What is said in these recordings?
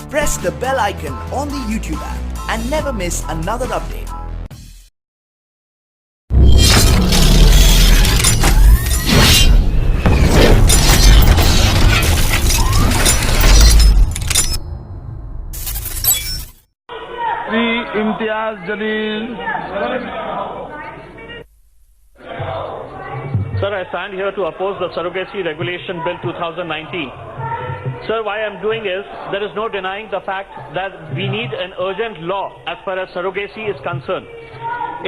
Press the bell icon on the YouTube app and never miss another update. Imtiaz Jaleel. Sir, I stand here to oppose the Surrogacy Regulation Bill 2019. Sir, why I'm doing is, there is no denying the fact that we need an urgent law as far as surrogacy is concerned.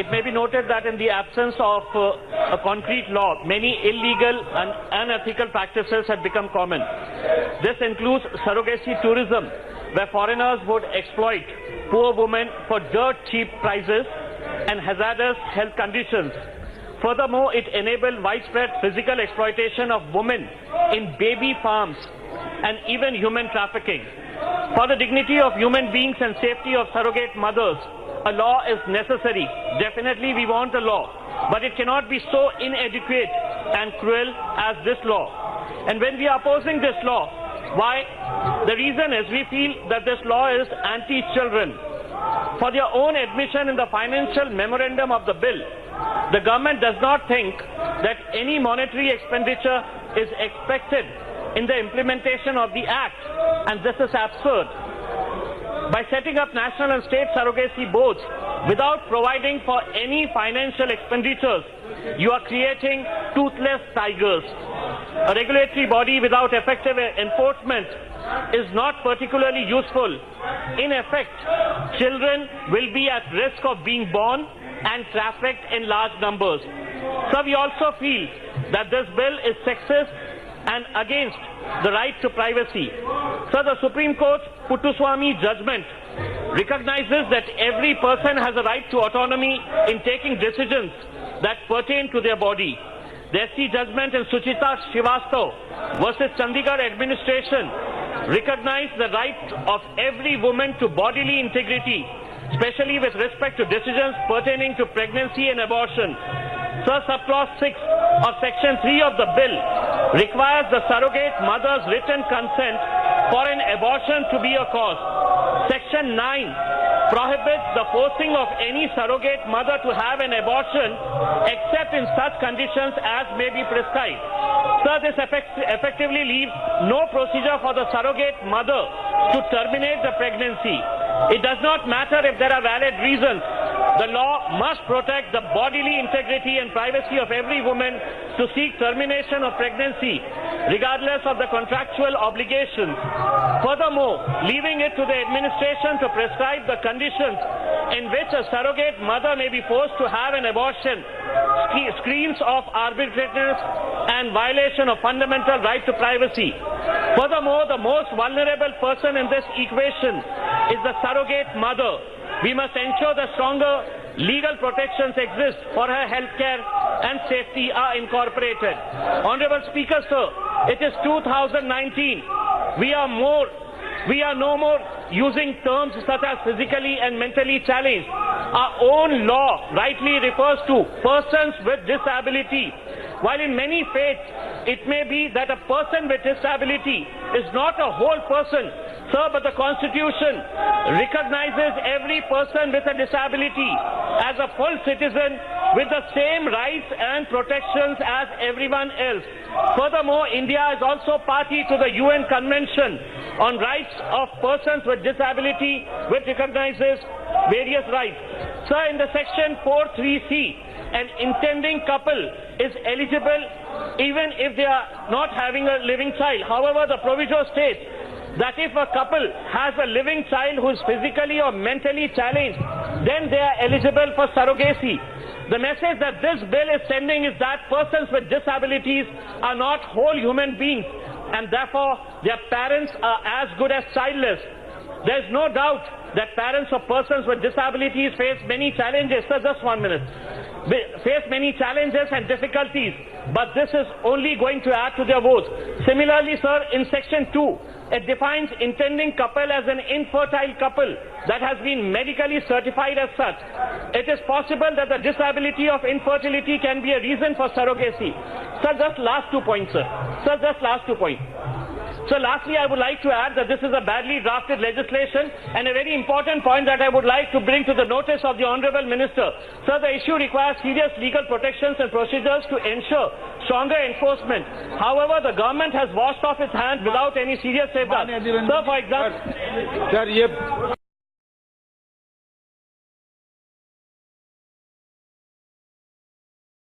It may be noted that in the absence of a concrete law, many illegal and unethical practices have become common. This includes surrogacy tourism, where foreigners would exploit poor women for dirt cheap prices and hazardous health conditions. Furthermore, it enabled widespread physical exploitation of women in baby farms and even human trafficking. For the dignity of human beings and safety of surrogate mothers, a law is necessary. Definitely we want a law, but it cannot be so inadequate and cruel as this law. And when we are opposing this law, why? The reason is we feel that this law is anti-children. For their own admission in the financial memorandum of the bill, the government does not think that any monetary expenditure is expected in the implementation of the Act, and this is absurd. By setting up national and state surrogacy boards without providing for any financial expenditures, you are creating toothless tigers. A regulatory body without effective enforcement is not particularly useful. In effect, children will be at risk of being born and trafficked in large numbers. So we also feel that this bill is sexist and against the right to privacy. So the Supreme Court's Puttaswamy judgment recognizes that every person has a right to autonomy in taking decisions that pertain to their body. The SC judgment in Suchita Srivastava versus Chandigarh administration recognized the right of every woman to bodily integrity, especially with respect to decisions pertaining to pregnancy and abortion. Sir, subclause 6 of section 3 of the bill requires the surrogate mother's written consent for an abortion to be a cause. Section 9 prohibits the forcing of any surrogate mother to have an abortion except in such conditions as may be prescribed. Sir, this effectively leaves no procedure for the surrogate mother to terminate the pregnancy. It does not matter if there are valid reasons. The law must protect the bodily integrity and privacy of every woman to seek termination of pregnancy, regardless of the contractual obligations. Furthermore, leaving it to the administration to prescribe the conditions in which a surrogate mother may be forced to have an abortion screams of arbitrariness and violation of fundamental right to privacy. Furthermore, the most vulnerable person in this equation is the surrogate mother. We must ensure that stronger legal protections exist for her health care and safety are incorporated. Honorable Speaker, sir, it is 2019. We are no more using terms such as physically and mentally challenged. Our own law rightly refers to persons with disability. While in many faiths, it may be that a person with disability is not a whole person, sir, but the Constitution recognizes every person with a disability as a full citizen with the same rights and protections as everyone else. Furthermore, India is also party to the UN Convention on Rights of Persons with Disability, which recognizes various rights. Sir, in the section 4.3c, an intending couple is eligible even if they are not having a living child. However, the proviso states that if a couple has a living child who is physically or mentally challenged, then they are eligible for surrogacy. The message that this bill is sending is that persons with disabilities are not whole human beings, and therefore their parents are as good as childless. There is no doubt that parents of persons with disabilities face many challenges. Sir, just 1 minute. Face many challenges and difficulties, but this is only going to add to their woes. Similarly, sir, in section 2, it defines intending couple as an infertile couple that has been medically certified as such. It is possible that the disability of infertility can be a reason for surrogacy. Sir, just last 2 points, sir. Sir, just last 2 points. So lastly, I would like to add that this is a badly drafted legislation, and a very important point that I would like to bring to the notice of the Honourable Minister. Sir, the issue requires serious legal protections and procedures to ensure stronger enforcement. However, the government has washed off its hands without any serious safeguards. Sir, for example... Sir,